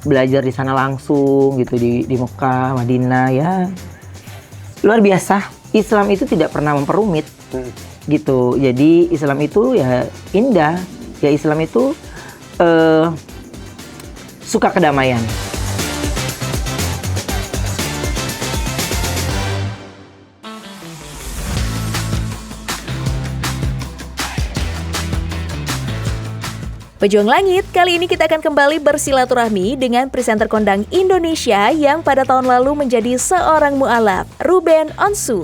belajar di sana langsung gitu di Mekah, Madinah ya. Luar biasa. Islam itu tidak pernah memperumit. Gitu. Jadi Islam itu ya indah. Ya Islam itu suka kedamaian. Pejuang Langit, kali ini kita akan kembali bersilaturahmi dengan presenter kondang Indonesia yang pada tahun lalu menjadi seorang mu'alaf, Ruben Onsu.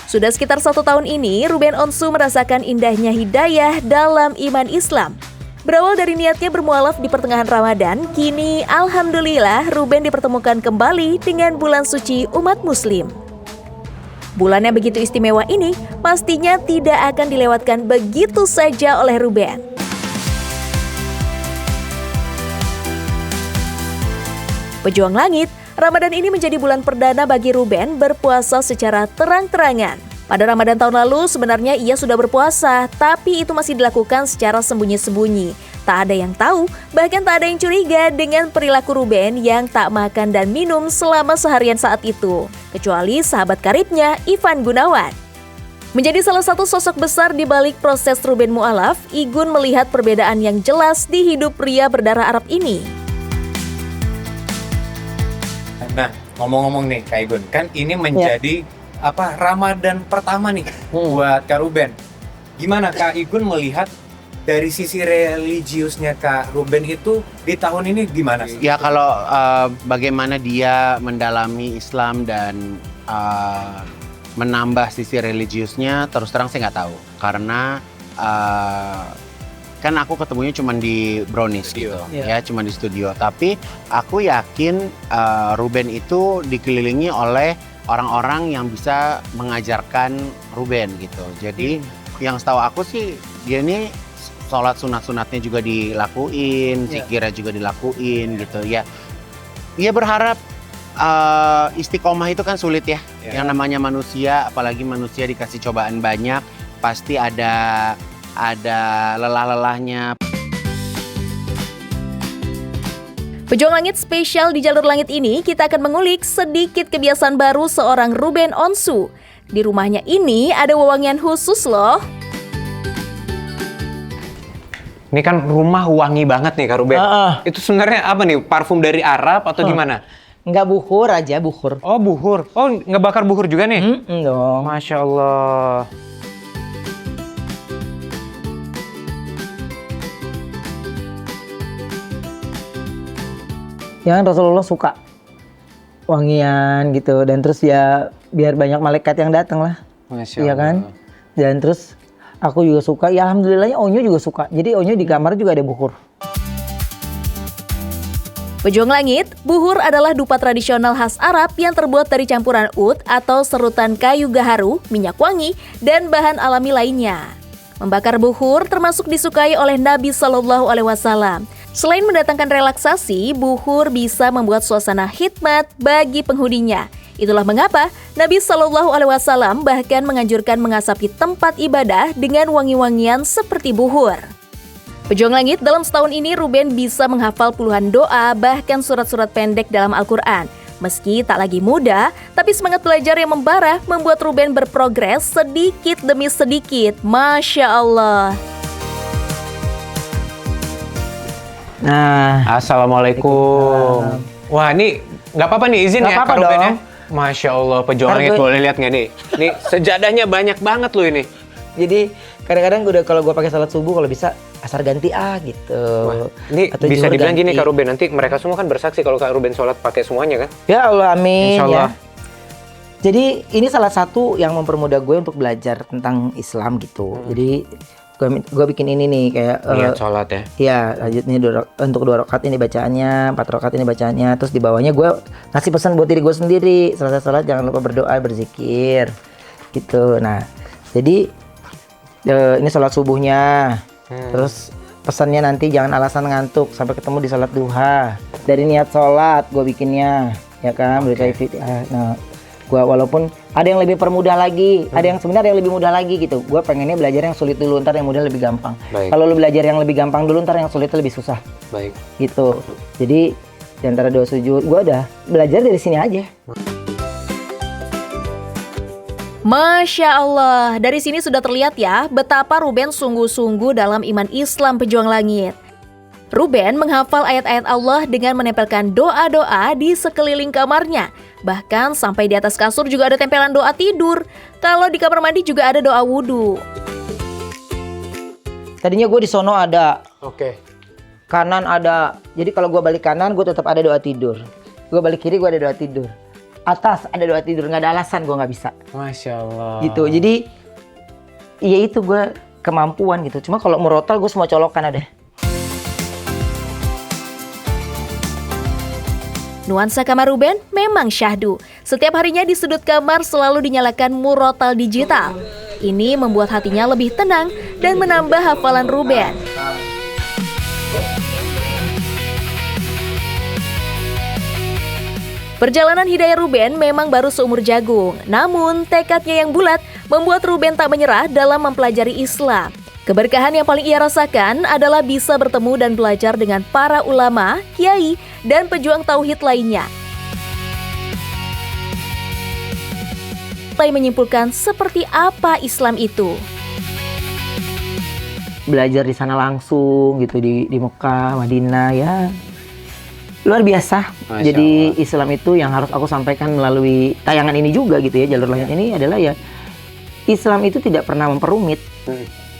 Sudah sekitar 1 tahun ini, Ruben Onsu merasakan indahnya hidayah dalam iman Islam. Berawal dari niatnya bermu'alaf di pertengahan Ramadan, kini alhamdulillah Ruben dipertemukan kembali dengan bulan suci umat muslim. Bulan yang begitu istimewa ini pastinya tidak akan dilewatkan begitu saja oleh Ruben. Pejuang Langit, Ramadan ini menjadi bulan perdana bagi Ruben berpuasa secara terang-terangan. Pada Ramadan tahun lalu sebenarnya ia sudah berpuasa, tapi itu masih dilakukan secara sembunyi-sembunyi. Tak ada yang tahu, bahkan tak ada yang curiga dengan perilaku Ruben yang tak makan dan minum selama seharian saat itu. Kecuali sahabat karibnya, Ivan Gunawan. Menjadi salah satu sosok besar di balik proses Ruben mu'alaf, Igun melihat perbedaan yang jelas di hidup pria berdarah Arab ini. Nah, ngomong-ngomong nih Kak Igun, kan ini menjadi Ramadan pertama nih buat Kak Ruben. Gimana Kak Igun melihat dari sisi religiusnya Kak Ruben itu di tahun ini gimana? Ya kalau bagaimana dia mendalami Islam dan menambah sisi religiusnya, terus terang saya nggak tahu. Karena kan aku ketemunya cuma di Brownies gitu, ya cuma di studio. Tapi aku yakin Ruben itu dikelilingi oleh orang-orang yang bisa mengajarkan Ruben gitu. Jadi yang setahu aku sih dia ini sholat sunat-sunatnya juga dilakuin, zikirnya juga dilakuin gitu ya. Dia berharap istiqomah itu kan sulit ya. Yang namanya manusia, apalagi manusia dikasih cobaan banyak, pasti ada lelah-lelahnya. Pejuang Langit spesial di Jalur Langit ini kita akan mengulik sedikit kebiasaan baru seorang Ruben Onsu. Di rumahnya ini ada wewangian khusus loh. Ini kan rumah wangi banget nih Kak Ruben. Itu sebenarnya apa nih? Parfum dari Arab atau gimana? Enggak buhur aja, buhur. Oh buhur. Oh ngebakar buhur juga nih? Dong. Masya Allah. Ya kan Rasulullah suka wangian gitu, dan terus ya biar banyak malaikat yang datang lah. Masya Iya kan? Dan terus aku juga suka, ya alhamdulillahnya Onyo juga suka. Jadi Onyo di kamar juga ada buhur. Pejuang Langit, buhur adalah dupa tradisional khas Arab yang terbuat dari campuran ud atau serutan kayu gaharu, minyak wangi, dan bahan alami lainnya. Membakar buhur termasuk disukai oleh Nabi SAW. Selain mendatangkan relaksasi, buhur bisa membuat suasana khidmat bagi penghuninya. Itulah mengapa Nabi SAW bahkan menganjurkan mengasapi tempat ibadah dengan wangi-wangian seperti buhur. Pejuang Langit, dalam setahun ini Ruben bisa menghafal puluhan doa bahkan surat-surat pendek dalam Al-Quran. Meski tak lagi muda, tapi semangat belajar yang membara membuat Ruben berprogres sedikit demi sedikit. Masya Allah. Nah, Assalamualaikum. Wah ini nggak apa-apa nih izin Nggak ya apa-apa Kak Ruben dong. ya. Masya Allah Pejuang Langit boleh lihat nggak nih? Nih sejadahnya banyak banget loh ini. jadi kadang-kadang kalau gue pakai salat subuh kalau bisa asar ganti gitu. Wah, ini Atau bisa zuhur dibilang gini ganti. Kak Ruben, nanti mereka semua kan bersaksi kalau Kak Ruben sholat pakai semuanya kan? Ya Allah, amin. Insya Allah. Ya. Jadi ini salah satu yang mempermudah gue untuk belajar tentang Islam gitu. Jadi gue bikin ini nih kayak Niat sholat ya? Iya, lanjut nih untuk 2 rakaat ini bacaannya, 4 rakaat ini bacaannya. Terus di bawahnya gue ngasih pesan buat diri gue sendiri. Selesai sholat jangan lupa berdoa, berzikir gitu. Nah, jadi ini sholat subuhnya. Terus pesannya nanti jangan alasan ngantuk sampai ketemu di sholat duha. Dari niat sholat gue bikinnya, ya kan? Nah, gue walaupun ada yang lebih permudah lagi, ada yang sebenarnya yang lebih mudah lagi gitu. Gue pengennya belajar yang sulit dulu, ntar yang mudah lebih gampang. Baik. Kalau lu belajar yang lebih gampang dulu, ntar yang sulit lebih susah. Baik. Gitu. Jadi Di antara doa sujud, gue udah belajar dari sini aja. Masya Allah, dari sini sudah terlihat ya betapa Ruben sungguh-sungguh dalam iman Islam pejuang langit. Ruben menghafal ayat-ayat Allah dengan menempelkan doa-doa di sekeliling kamarnya. Bahkan sampai di atas kasur juga ada tempelan doa tidur. Kalau di kamar mandi juga ada doa wudhu. Tadinya gue di sono ada, Oke. kanan ada. Jadi kalau gue balik kanan, gue tetap ada doa tidur. Gue balik kiri, gue ada doa tidur. Atas ada doa tidur, nggak ada alasan gue nggak bisa. Masya Allah. Gitu. Jadi ya itu gue kemampuan gitu. Cuma kalau murotal gue semua colokan ada. Nuansa kamar Ruben memang syahdu. Setiap harinya di sudut kamar selalu dinyalakan murotal digital. Ini membuat hatinya lebih tenang dan menambah hafalan Ruben. Perjalanan hidayah Ruben memang baru seumur jagung. Namun tekadnya yang bulat membuat Ruben tak menyerah dalam mempelajari Islam. Keberkahan yang paling ia rasakan adalah bisa bertemu dan belajar dengan para ulama, kiai, dan pejuang tauhid lainnya. Mulai menyimpulkan seperti apa Islam itu. Belajar di sana langsung gitu di Mekah, Madinah ya. Luar biasa. Masya Jadi Allah. Islam itu yang harus aku sampaikan melalui tayangan ini juga gitu ya, Jalur Langit ini adalah ya Islam itu tidak pernah memperumit.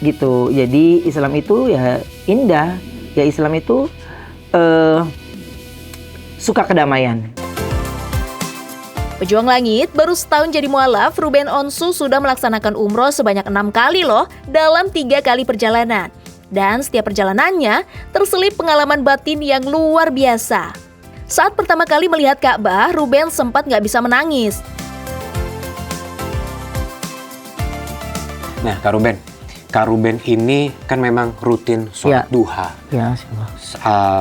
Gitu. Jadi Islam itu ya indah. Ya Islam itu suka kedamaian. Pejuang Langit baru setahun jadi mualaf, Ruben Onsu sudah melaksanakan umroh sebanyak 6 kali loh dalam 3 kali perjalanan. Dan setiap perjalanannya terselip pengalaman batin yang luar biasa. Saat pertama kali melihat Ka'bah, Ruben sempat nggak bisa menangis. Nah, Kak Ruben ini kan memang rutin sholat duha. Ya,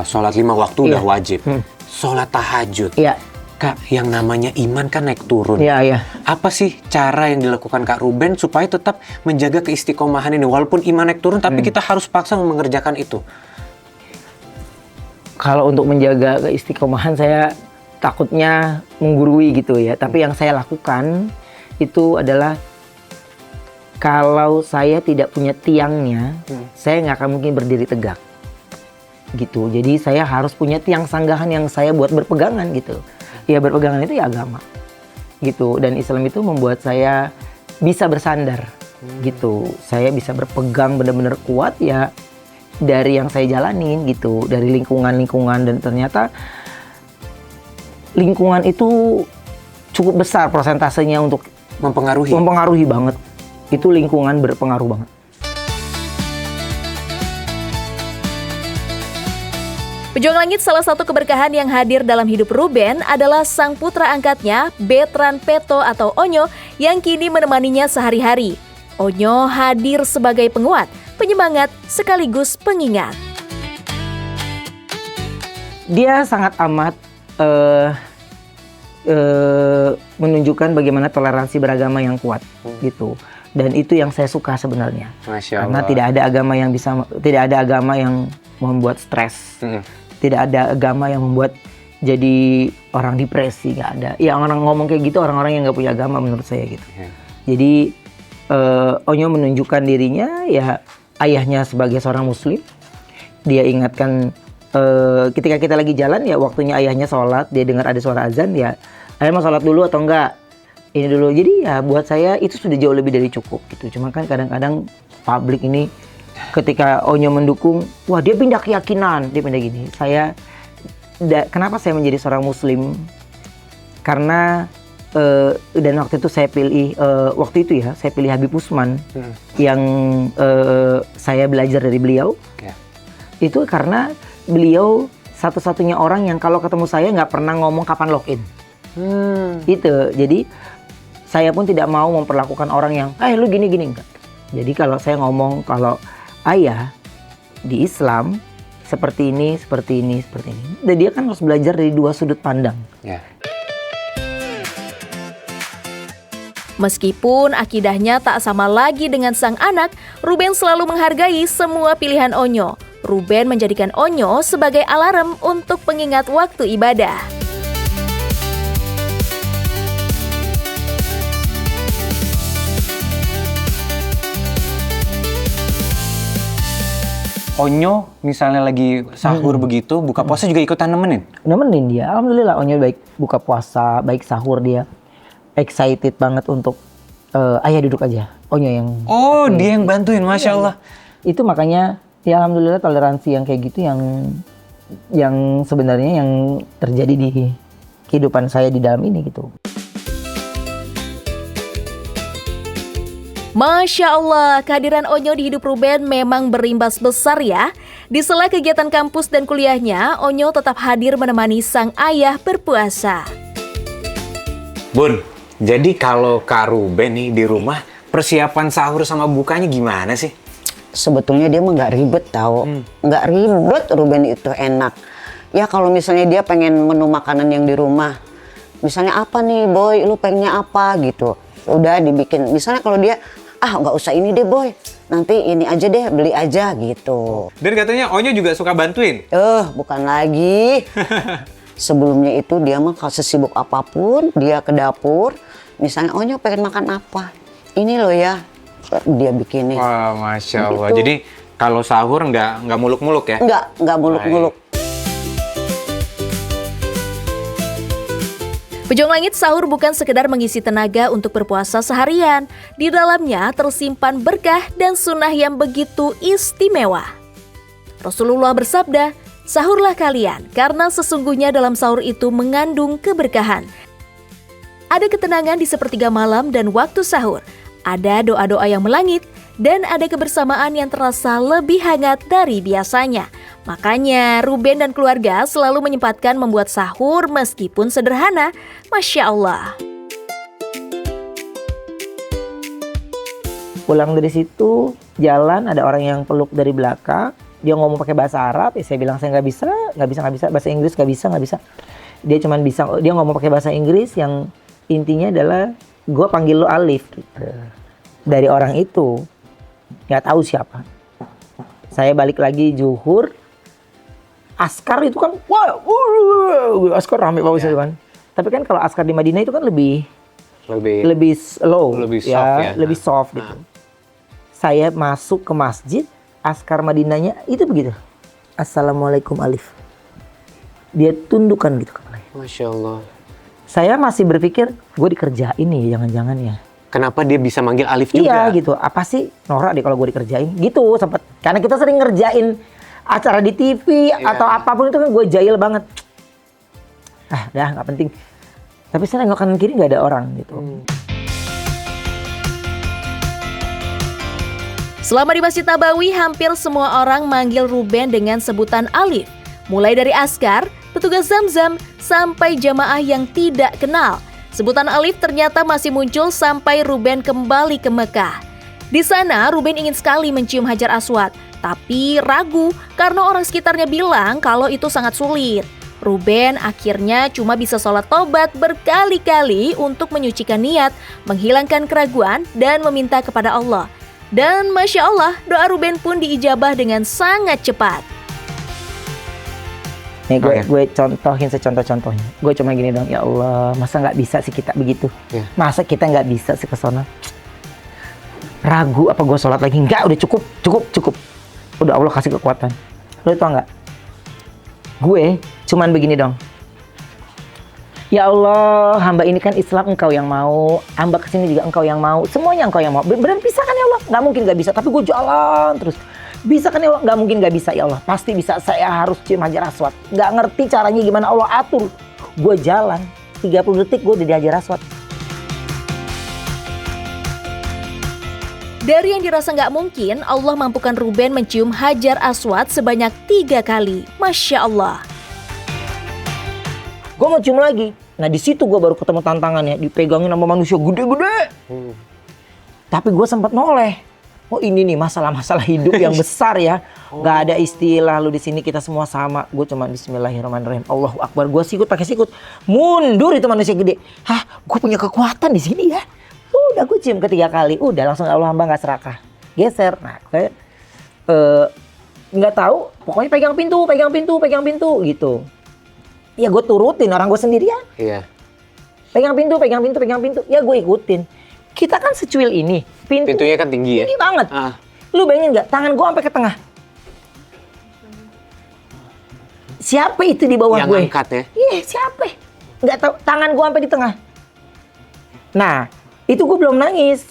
Sholat 5 waktu udah wajib. Sholat tahajud. Iya. Kak, yang namanya iman kan naik turun. Iya, iya. Apa sih cara yang dilakukan Kak Ruben supaya tetap menjaga keistiqomahan ini? Walaupun iman naik turun, tapi kita harus paksa mengerjakan itu. Kalau untuk menjaga keistiqomahan saya takutnya menggurui gitu ya. Tapi yang saya lakukan itu adalah kalau saya tidak punya tiangnya, saya nggak akan mungkin berdiri tegak. Gitu. Jadi saya harus punya tiang sanggahan yang saya buat berpegangan gitu. Ya berpegangan itu ya agama. Gitu. Dan Islam itu membuat saya bisa bersandar. Gitu. Saya bisa berpegang benar-benar kuat ya dari yang saya jalanin gitu, dari lingkungan-lingkungan, dan ternyata lingkungan itu cukup besar persentasenya untuk mempengaruhi banget. Itu lingkungan berpengaruh banget. Pejuang Langit salah satu keberkahan yang hadir dalam hidup Ruben adalah sang putra angkatnya, Betran Peto atau Onyo, yang kini menemaninya sehari-hari. Onyo hadir sebagai penguat, penyemangat, sekaligus pengingat. Dia sangat amat menunjukkan bagaimana toleransi beragama yang kuat gitu. Dan itu yang saya suka sebenarnya. Masya Karena Allah. tidak ada agama yang membuat stres. Tidak ada agama yang membuat jadi orang depresi, nggak ada. Ya orang ngomong kayak gitu orang-orang yang nggak punya agama menurut saya gitu. Jadi Onyo menunjukkan dirinya ya ayahnya sebagai seorang muslim. Dia ingatkan ketika kita lagi jalan ya waktunya ayahnya sholat, dia dengar ada suara azan ya, ayah mau sholat dulu atau enggak? Ini dulu. Jadi ya buat saya itu sudah jauh lebih dari cukup gitu. Cuma kan kadang-kadang publik ini ketika Onyo mendukung, wah dia pindah keyakinan, dia pindah gini. Kenapa saya menjadi seorang muslim? Karena dan waktu itu saya pilih saya pilih Habib Usman yang saya belajar dari beliau. Itu karena beliau satu-satunya orang yang kalau ketemu saya nggak pernah ngomong kapan login. Itu jadi saya pun tidak mau memperlakukan orang yang lu gini-gini, enggak. Jadi kalau saya ngomong kalau ayah di Islam seperti ini. Dan dia kan harus belajar dari dua sudut pandang. Meskipun akidahnya tak sama lagi dengan sang anak, Ruben selalu menghargai semua pilihan Onyo. Ruben menjadikan Onyo sebagai alarm untuk pengingat waktu ibadah. Onyo misalnya lagi sahur begitu, buka puasa juga ikutan nemenin? Nemenin dia, alhamdulillah Onyo baik buka puasa, baik sahur dia. Excited banget untuk, ayah duduk aja, Onyo yang... Oh, dia yang bantuin, Masya Allah. Itu makanya, ya alhamdulillah toleransi yang kayak gitu yang sebenarnya yang terjadi di kehidupan saya di dalam ini gitu. Masya Allah, kehadiran Onyo di hidup Ruben memang berimbas besar ya. Di sela kegiatan kampus dan kuliahnya, Onyo tetap hadir menemani sang ayah berpuasa. Bun, jadi kalau Kak Ruben nih di rumah, persiapan sahur sama bukanya gimana sih? Sebetulnya dia mah nggak ribet tau, nggak ribet. Ruben itu enak. Ya kalau misalnya dia pengen menu makanan yang di rumah, misalnya apa nih Boy, lu pengennya apa gitu, udah dibikin. Misalnya kalau dia nggak usah ini deh Boy, nanti ini aja deh, beli aja gitu. Dan katanya Onyo juga suka bantuin? Bukan lagi. Sebelumnya itu dia mah kalau sesibuk apapun dia ke dapur, misalnya Onyo pengen makan apa, ini loh ya, dia bikinin. Wah, Masya Allah. Gitu. Jadi kalau sahur nggak muluk-muluk ya? Nggak muluk-muluk. Pejong Langit sahur bukan sekedar mengisi tenaga untuk berpuasa seharian. Di dalamnya tersimpan berkah dan sunnah yang begitu istimewa. Rasulullah bersabda, "Sahurlah kalian, karena sesungguhnya dalam sahur itu mengandung keberkahan." Ada ketenangan di sepertiga malam dan waktu sahur. Ada doa-doa yang melangit, dan ada kebersamaan yang terasa lebih hangat dari biasanya. Makanya Ruben dan keluarga selalu menyempatkan membuat sahur meskipun sederhana. Masya Allah. Pulang dari situ, jalan ada orang yang peluk dari belakang. Dia ngomong pakai bahasa Arab, saya bilang saya nggak bisa. Bahasa Inggris nggak bisa. Dia ngomong pakai bahasa Inggris yang intinya adalah, gue panggil lo Alif gitu. Dari orang itu, nggak tahu siapa. Saya balik lagi zuhur, askar itu kan, askar rame banget itu kan. Tapi kan kalau askar di Madinah itu kan lebih slow, lebih soft ya. lebih soft gitu. Saya masuk ke masjid, askar Madinahnya itu begitu. Assalamualaikum Alif. Dia tundukkan gitu kepalanya. Masya Allah. Saya masih berpikir, gue dikerjain nih, jangan-jangan ya. Kenapa dia bisa manggil Alif juga? Iya gitu, apa sih norak deh kalau gue dikerjain gitu sempet. Karena kita sering ngerjain acara di TV atau apapun itu kan gue jahil banget. Dah nggak penting. Tapi saya nengok kanan kiri nggak ada orang gitu. Selama di Masjid Nabawi, hampir semua orang manggil Ruben dengan sebutan Alif. Mulai dari askar, petugas Zamzam, sampai jamaah yang tidak kenal. Sebutan Alif ternyata masih muncul sampai Ruben kembali ke Mekah. Di sana, Ruben ingin sekali mencium Hajar Aswad, tapi ragu karena orang sekitarnya bilang kalau itu sangat sulit. Ruben akhirnya cuma bisa sholat tobat berkali-kali untuk menyucikan niat, menghilangkan keraguan, dan meminta kepada Allah. Dan Masya Allah, doa Ruben pun diijabah dengan sangat cepat. Nih gue contohin secontoh-contohnya. Gue cuma gini dong, ya Allah, masa nggak bisa sih kita begitu? Masa kita nggak bisa sih ke sana? Ragu apa gue sholat lagi? Enggak, udah cukup. Udah Allah kasih kekuatan. Lo tau nggak? Gue cuman begini dong. Ya Allah, hamba ini kan Islam engkau yang mau, hamba kesini juga engkau yang mau, semuanya engkau yang mau. Benar bisa kan ya Allah? Nggak mungkin nggak bisa, tapi gue jalan terus. Bisa kan ya Allah? Nggak mungkin nggak bisa ya Allah. Pasti bisa, saya harus cium Hajar Aswad. Nggak ngerti caranya gimana Allah atur. Gue jalan, 30 detik gue udah di Hajar Aswad. Dari yang dirasa nggak mungkin, Allah mampukan Ruben mencium Hajar Aswad sebanyak 3 kali. Masya Allah. Gue mau cium lagi. Nah di situ gue baru ketemu tantangannya. Dipegangin sama manusia gede-gede. Tapi gue sempat noleh. Oh ini nih masalah-masalah hidup yang besar ya. Gak ada istilah lu di sini kita semua sama. Gue cuma Bismillahirrahmanirrahim. Allahu Akbar. Gue sikut pakai sikut. Mundur itu manusia gede. Hah, gue punya kekuatan di sini ya. Udah gue cium 3 kali. Udah langsung Allah hamba gak serakah. Geser. Nah, nggak tahu, pokoknya pegang pintu gitu. Ya gue turutin, orang gue sendirian. Iya. Pegang pintu. Ya gue ikutin. Kita kan secuil ini. Pintunya kan tinggi ya. Tinggi banget. Lu bayangin nggak? Tangan gue sampai ke tengah. Siapa itu di bawah gue? Yang angkat ya? Iya, siapa? Nggak tahu. Tangan gue sampai di tengah. Nah, itu gue belum nangis.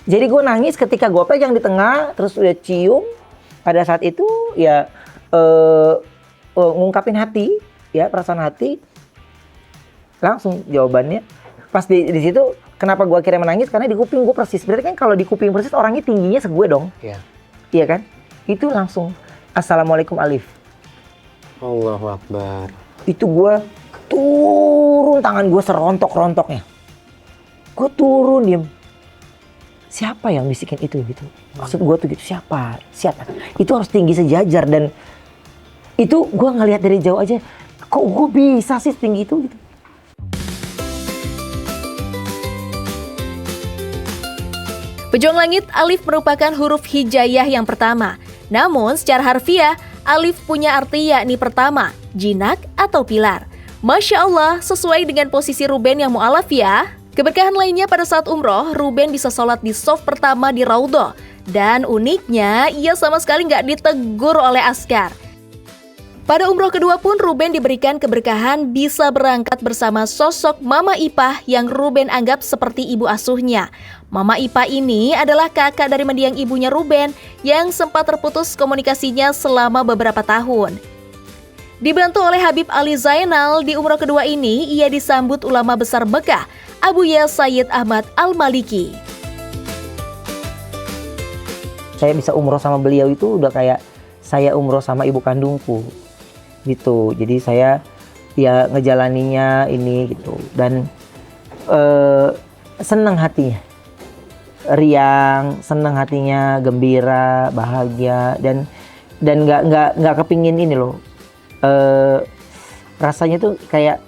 Jadi gue nangis ketika gue pegang di tengah, terus udah cium. Pada saat itu ya ngungkapin hati, ya perasaan hati. Langsung jawabannya. Pas di situ, kenapa gue akhirnya menangis? Karena di kuping gue persis. Berarti kan kalau di kuping persis orangnya tingginya segue dong. Iya. Iya kan? Itu langsung Assalamualaikum Alif. Allahu Akbar. Itu gue turun, tangan gue serontok-rontoknya. Gue turun diem. Siapa yang bisikin itu gitu? Maksud gue tuh gitu, siapa? Itu harus tinggi sejajar dan itu gue ngelihat dari jauh aja. Kok gue bisa sih setinggi itu gitu? Pejuang Langit, Alif merupakan huruf hijayah yang pertama. Namun secara harfiah, Alif punya arti yakni pertama, jinak atau pilar. Masya Allah, sesuai dengan posisi Ruben yang mu'alaf ya. Keberkahan lainnya pada saat umroh, Ruben bisa sholat di shaf pertama di Raudhah. Dan uniknya, ia sama sekali nggak ditegur oleh askar. Pada umroh kedua pun, Ruben diberikan keberkahan bisa berangkat bersama sosok Mama Ipah yang Ruben anggap seperti ibu asuhnya. Mama Ipah ini adalah kakak dari mendiang ibunya Ruben yang sempat terputus komunikasinya selama beberapa tahun. Dibantu oleh Habib Ali Zainal, di umroh kedua ini ia disambut ulama besar Mekah, Abuya Sayyid Ahmad Al-Maliki. Saya bisa umroh sama beliau itu udah kayak saya umroh sama ibu kandungku gitu. Jadi saya ya ngejalaninya ini gitu dan senang hatinya, riang, senang hatinya, gembira, bahagia dan nggak kepingin ini loh. Rasanya tuh kayak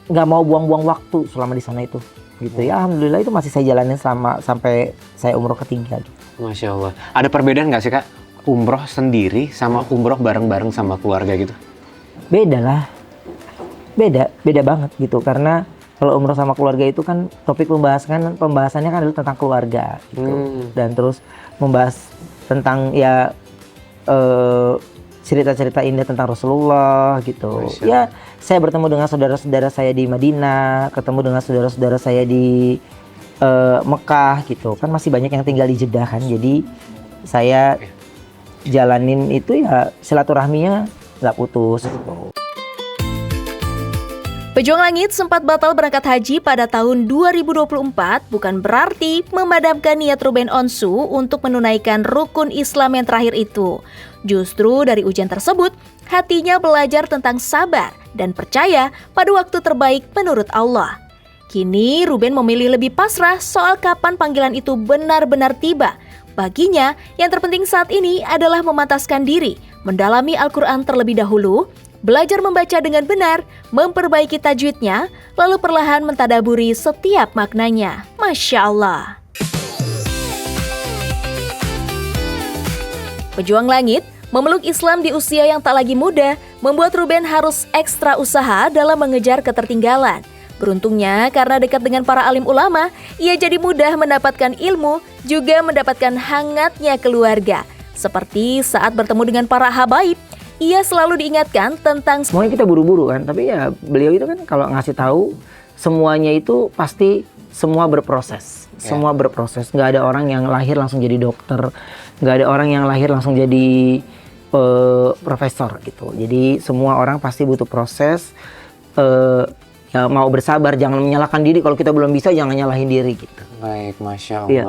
nggak mau buang-buang waktu selama di sana itu gitu ya. Alhamdulillah itu masih saya jalanin selama sampai saya umroh ketiga gitu. Masya Allah. Ada perbedaan nggak sih Kak? Umroh sendiri sama umroh bareng-bareng sama keluarga gitu? Beda lah. Beda banget gitu. Karena kalau umroh sama keluarga itu kan topik pembahasannya kan adalah tentang keluarga gitu. Dan terus membahas tentang ya cerita-cerita indah tentang Rasulullah gitu. Ya, saya bertemu dengan saudara-saudara saya di Madinah, ketemu dengan saudara-saudara saya di Mekah gitu. Kan masih banyak yang tinggal di Jeddah kan. Jadi saya jalanin itu ya silaturahminya nggak putus gitu. Pejuang Langit sempat batal berangkat haji pada tahun 2024 bukan berarti memadamkan niat Ruben Onsu untuk menunaikan rukun Islam yang terakhir itu. Justru dari ujian tersebut, hatinya belajar tentang sabar dan percaya pada waktu terbaik menurut Allah. Kini Ruben memilih lebih pasrah soal kapan panggilan itu benar-benar tiba. Baginya, yang terpenting saat ini adalah memantaskan diri, mendalami Al-Quran terlebih dahulu, belajar membaca dengan benar, memperbaiki tajwidnya, lalu perlahan mentadaburi setiap maknanya. Masya Allah. Pejuang Langit memeluk Islam di usia yang tak lagi muda, membuat Ruben harus ekstra usaha dalam mengejar ketertinggalan. Beruntungnya, karena dekat dengan para alim ulama, ia jadi mudah mendapatkan ilmu, juga mendapatkan hangatnya keluarga. Seperti saat bertemu dengan para habaib, ia selalu diingatkan tentang semuanya kita buru-buru kan, tapi ya beliau itu kan kalau ngasih tahu semuanya itu pasti semua berproses, semua berproses. Nggak ada orang yang lahir langsung jadi dokter, nggak ada orang yang lahir langsung jadi profesor gitu. Jadi semua orang pasti butuh proses. Ya mau bersabar, jangan menyalahkan diri. Kalau kita belum bisa, jangan nyalahin diri gitu. Baik, Masya Allah. Iya.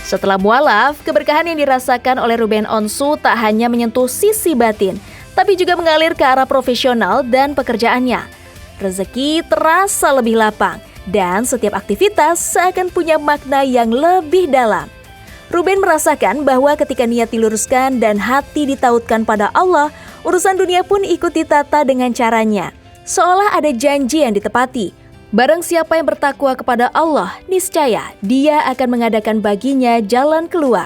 Setelah mualaf, keberkahan yang dirasakan oleh Ruben Onsu tak hanya menyentuh sisi batin, tapi juga mengalir ke arah profesional dan pekerjaannya. Rezeki terasa lebih lapang, dan setiap aktivitas seakan punya makna yang lebih dalam. Ruben merasakan bahwa ketika niat diluruskan dan hati ditautkan pada Allah, urusan dunia pun ikut ditata dengan caranya. Seolah ada janji yang ditepati. Barang siapa yang bertakwa kepada Allah, niscaya Dia akan mengadakan baginya jalan keluar.